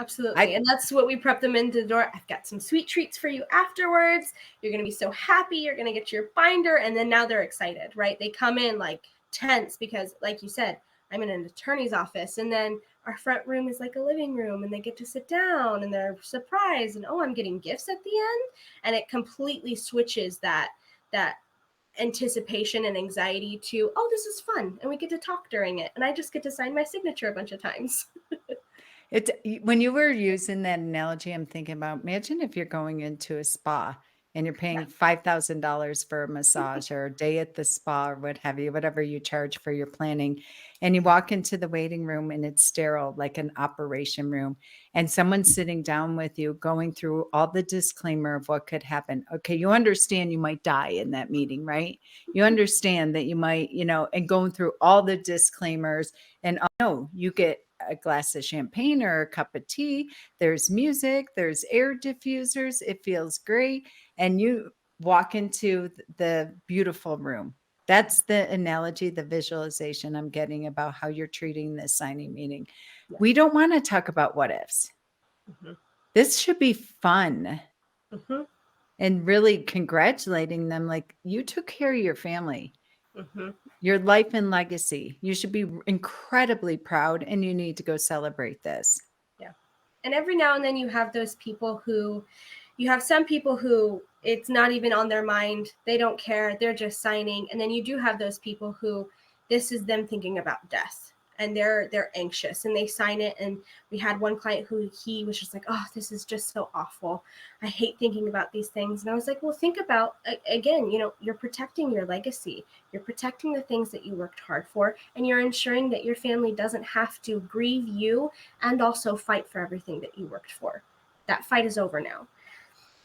Absolutely. And that's what we prep them into the door. I've got some sweet treats for you afterwards. You're going to be so happy. You're going to get your binder. And then now they're excited, right? They come in like tense because, like you said, I'm in an attorney's office. And then our front room is like a living room, and they get to sit down and they're surprised. And, oh, I'm getting gifts at the end. And it completely switches that anticipation and anxiety to, oh, this is fun. And we get to talk during it. And I just get to sign my signature a bunch of times. When you were using that analogy, I'm thinking about, imagine if you're going into a spa and you're Yeah. paying $5,000 for a massage or a day at the spa or what have you, whatever you charge for your planning. And you walk into the waiting room and it's sterile, like an operation room. And someone's sitting down with you, going through all the disclaimer of what could happen. Okay, you understand you might die in that meeting, right? You understand that you might, and going through all the disclaimers. And no, you get a glass of champagne or a cup of tea. There's music, there's air diffusers. It feels great. And you walk into the beautiful room. That's the analogy, the visualization I'm getting about how you're treating this signing meeting. Yeah. We don't want to talk about what ifs. Mm-hmm. This should be fun. Mm-hmm. And really congratulating them, like, you took care of your family. Mm-hmm. Your life and legacy. You should be incredibly proud, and you need to go celebrate this. Yeah. And every now and then you have some people who it's not even on their mind. They don't care. They're just signing. And then you do have those people who this is them thinking about death, and they're anxious and they sign it. And we had one client who he was just like, oh, this is just so awful. I hate thinking about these things. And I was like, well, think about, again, you're protecting your legacy. You're protecting the things that you worked hard for, and you're ensuring that your family doesn't have to grieve you and also fight for everything that you worked for. That fight is over now.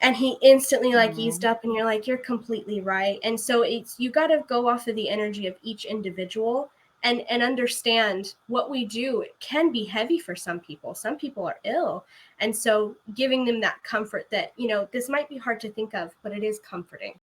And he instantly eased up, and you're like, you're completely right. And so you got to go off of the energy of each individual and understand what we do. It can be heavy for some people. Some people are ill. And so giving them that comfort that, this might be hard to think of, but it is comforting.